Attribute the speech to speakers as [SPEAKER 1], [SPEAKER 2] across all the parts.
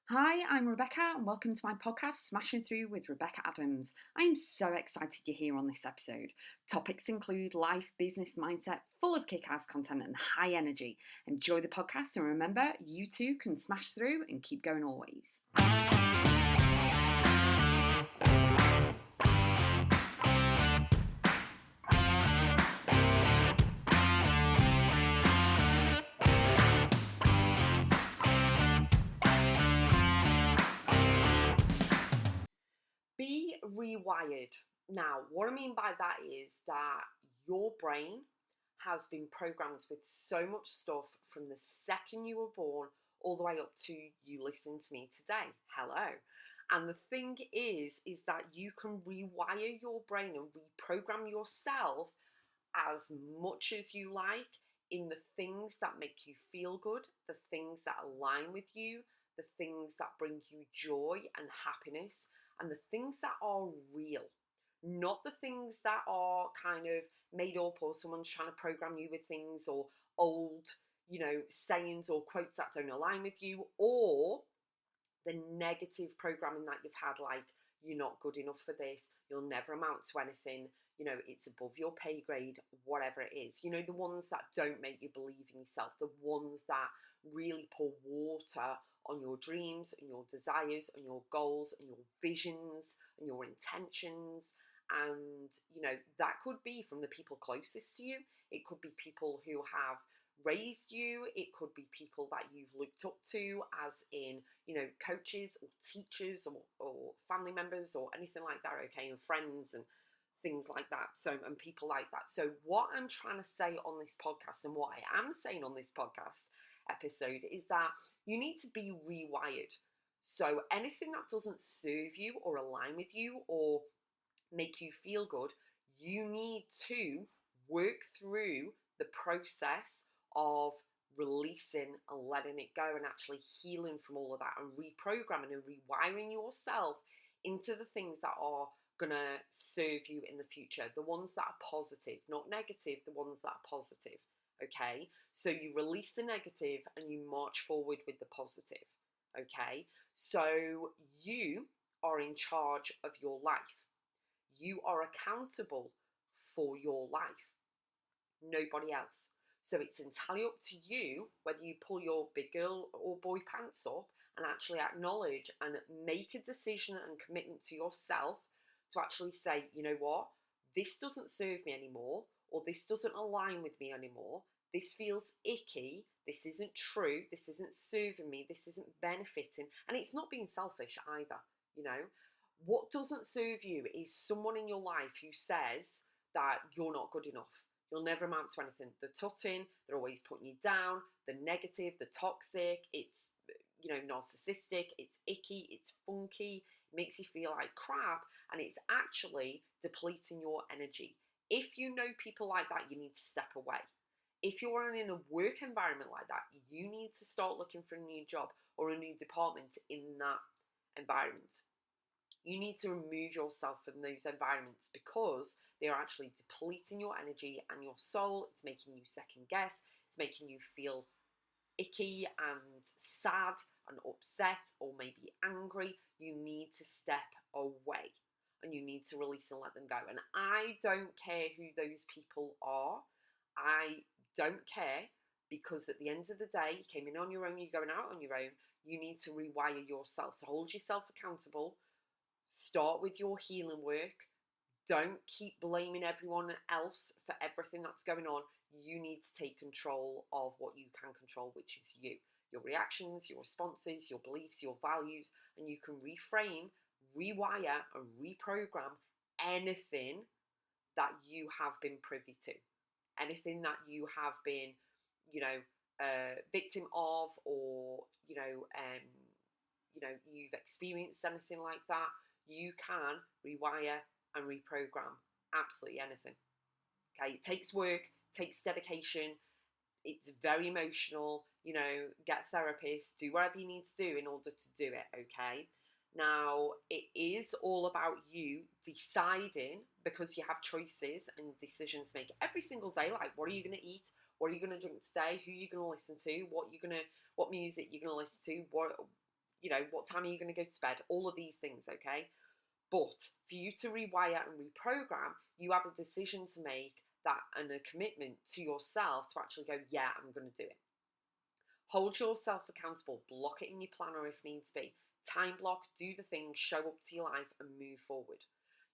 [SPEAKER 1] Hi, I'm Rebecca, and welcome to my podcast, Smashing Through with Rebecca.x. I'm so excited you're here on this episode. Topics include life, business, mindset, full of kick-ass content and high energy. Enjoy the podcast, and remember, you too can smash through and keep going always. Be rewired. Now, what I mean by that is that your brain has been programmed with so much stuff from the second you were born all the way up to you listening to me today. Hello. And the thing is that you can rewire your brain and reprogram yourself as much as you like in the things that make you feel good, the things that align with you, the things that bring you joy and happiness, and the things that are real. Not the things that are kind of made up or someone's trying to program you with things or old, sayings or quotes that don't align with you, or the negative programming that you've had, like you're not good enough for this, you'll never amount to anything, it's above your pay grade, whatever it is. The ones that don't make you believe in yourself, the ones that really pour water on your dreams and your desires and your goals and your visions and your intentions. And, that could be from the people closest to you. It could be people who have raised you. It could be people that you've looked up to, as in, coaches or teachers or family members or anything like that, okay, and friends and things like that. So, and people like that. So what I'm trying to say on this podcast, and what I am saying on this podcast episode, is that you need to be rewired. So anything that doesn't serve you or align with you or make you feel good, you need to work through the process of releasing and letting it go and actually healing from all of that and reprogramming and rewiring yourself into the things that are going to serve you in the future, the ones that are positive, not negative, the ones that are positive. Okay, so you release the negative and you march forward with the positive. Okay, so you are in charge of your life. You are accountable for your life, nobody else. So it's entirely up to you whether you pull your big girl or boy pants up and actually acknowledge and make a decision and commitment to yourself to actually say, you know what, this doesn't serve me anymore, or this doesn't align with me anymore. This feels icky. This isn't true. This isn't serving me. This isn't benefiting. And it's not being selfish either, What doesn't serve you is someone in your life who says that you're not good enough. You'll never amount to anything. The tutting, they're always putting you down, the negative, the toxic, it's, narcissistic, it's icky, it's funky, it makes you feel like crap, and it's actually depleting your energy. If you know people like that, you need to step away. If you're in a work environment like that, you need to start looking for a new job or a new department in that environment. You need to remove yourself from those environments because they are actually depleting your energy and your soul. It's making you second guess. It's making you feel icky and sad and upset or maybe angry. You need to step away and you need to release and let them go. And I don't care who those people are. I don't care, because at the end of the day, you came in on your own, you're going out on your own. You need to rewire yourself. So hold yourself accountable. Start with your healing work. Don't keep blaming everyone else for everything that's going on. You need to take control of what you can control, which is you. Your reactions, your responses, your beliefs, your values, and you can reframe, rewire, and reprogram anything that you have been privy to. Anything that you have been, victim of, or, you've experienced anything like that. You can rewire and reprogram absolutely anything. Okay, it takes work, takes dedication. It's very emotional. Get therapists, do whatever you need to do in order to do it. Okay. Now, it is all about you deciding, because you have choices and decisions to make every single day. Like, what are you going to eat? What are you going to drink today? Who are you going to listen to? What music you're going to listen to? what time are you going to go to bed? All of these things, okay? But for you to rewire and reprogram, you have a decision to make that and a commitment to yourself to actually go, yeah, I'm going to do it. Hold yourself accountable, block it in your planner if needs be. Time block, do the thing, show up to your life and move forward.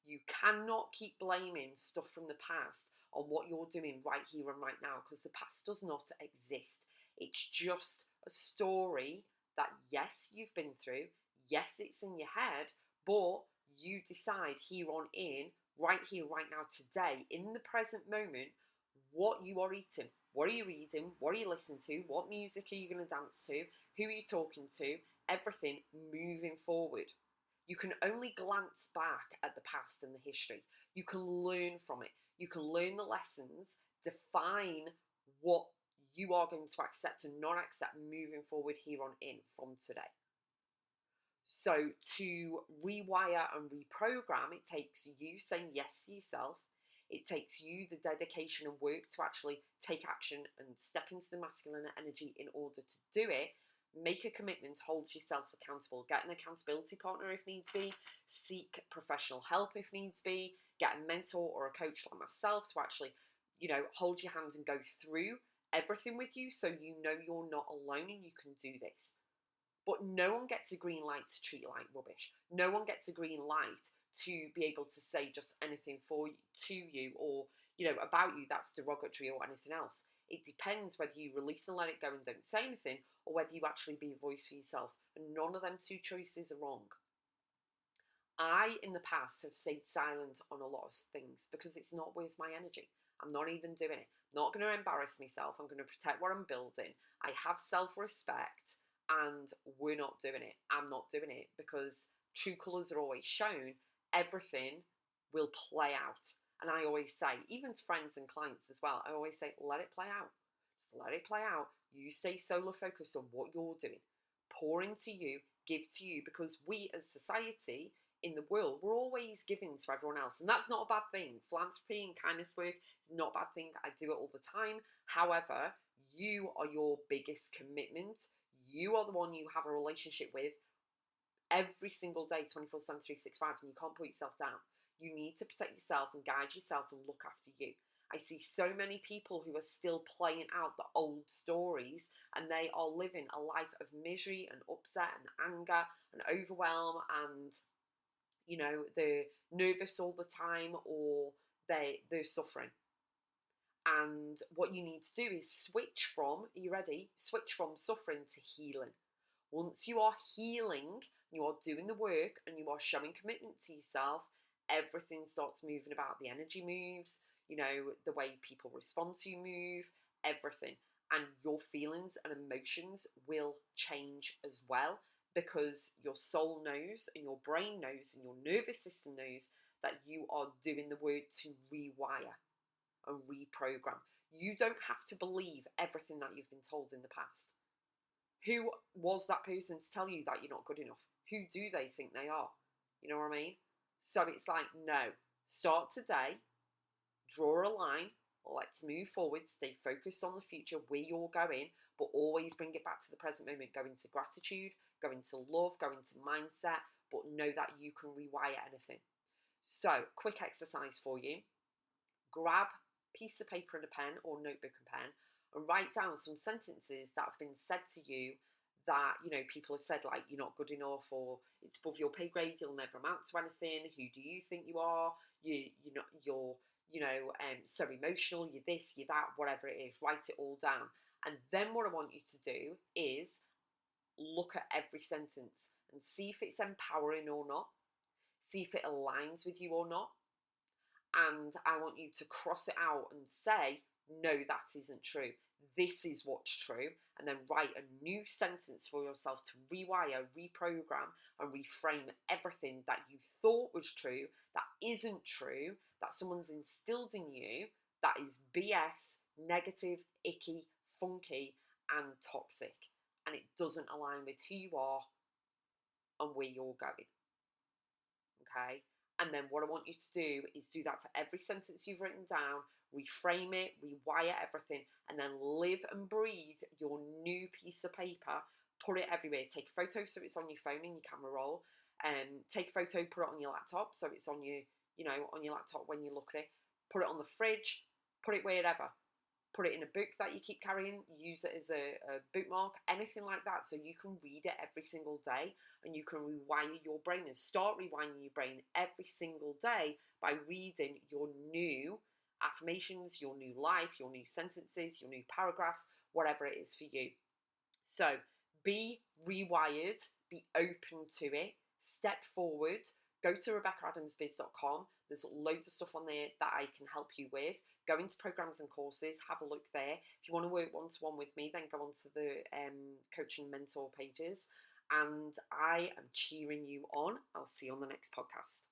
[SPEAKER 1] You cannot keep blaming stuff from the past on what you're doing right here and right now, because the past does not exist. It's just a story that, yes, you've been through, yes, it's in your head, but you decide here on in, right here, right now, today, in the present moment, what you are eating, what are you reading, what are you listening to, what music are you going to dance to, who are you talking to, everything moving forward. You can only glance back at the past and the history. You can learn from it. You can learn the lessons, define what you are going to accept and not accept moving forward here on in from today. So to rewire and reprogram, it takes you saying yes to yourself. It takes you the dedication and work to actually take action and step into the masculine energy in order to do it. Make a commitment, hold yourself accountable, get an accountability partner if needs be, seek professional help if needs be, get a mentor or a coach like myself to actually, hold your hand and go through everything with you so you know you're not alone and you can do this. But no one gets a green light to treat you like rubbish. No one gets a green light to be able to say just anything to you or, about you that's derogatory or anything else. It depends whether you release and let it go and don't say anything, or whether you actually be a voice for yourself. And none of them two choices are wrong. I, in the past, have stayed silent on a lot of things because it's not worth my energy. I'm not even doing it. I'm not going to embarrass myself. I'm going to protect what I'm building. I have self-respect. And we're not doing it. I'm not doing it because true colours are always shown. Everything will play out. And I always say, even to friends and clients as well, I always say, let it play out. Just let it play out. You stay solar focused on what you're doing. Pour into you, give to you, because we as society in the world, we're always giving to everyone else. And that's not a bad thing. Philanthropy and kindness work is not a bad thing. I do it all the time. However, you are your biggest commitment. You are the one you have a relationship with every single day, 24/7, 365, and you can't put yourself down. You need to protect yourself and guide yourself and look after you. I see so many people who are still playing out the old stories, and they are living a life of misery and upset and anger and overwhelm, and they're nervous all the time, or they're suffering. And what you need to do is switch from, are you ready? Switch from suffering to healing. Once you are healing, you are doing the work and you are showing commitment to yourself, everything starts moving about. The energy moves, the way people respond to you move, everything. And your feelings and emotions will change as well, because your soul knows and your brain knows and your nervous system knows that you are doing the work to rewire and reprogram. You don't have to believe everything that you've been told in the past. Who was that person to tell you that you're not good enough? Who do they think they are? You know what I mean? So it's like, no, start today, draw a line, let's move forward, stay focused on the future, where you're going, but always bring it back to the present moment. Go into gratitude, go into love, go into mindset, but know that you can rewire anything. So, quick exercise for you. Grab piece of paper and a pen, or notebook and pen, and write down some sentences that have been said to you that, people have said, like, you're not good enough, or it's above your pay grade, you'll never amount to anything, who do you think you are, you're so emotional, you're this, you're that, whatever it is. Write it all down. And then what I want you to do is look at every sentence and see if it's empowering or not, see if it aligns with you or not. And I want you to cross it out and say, no, that isn't true. This is what's true. And then write a new sentence for yourself to rewire, reprogram, and reframe everything that you thought was true, that isn't true, that someone's instilled in you, that is BS, negative, icky, funky, and toxic. And it doesn't align with who you are and where you're going. Okay? And then what I want you to do is do that for every sentence you've written down, reframe it, rewire everything, and then live and breathe your new piece of paper, put it everywhere. Take a photo so it's on your phone in your camera roll. Take a photo, put it on your laptop so it's on your, on your laptop when you look at it. Put it on the fridge, put it wherever. Put it in a book that you keep carrying, use it as a bookmark, anything like that, so you can read it every single day and you can rewire your brain and start rewiring your brain every single day by reading your new affirmations, your new life, your new sentences, your new paragraphs, whatever it is for you. So be rewired, be open to it, step forward, go to Rebecca.x. There's loads of stuff on there that I can help you with. Go into programs and courses, have a look there. If you want to work one-to-one with me, then go onto the coaching mentor pages. And I am cheering you on. I'll see you on the next podcast.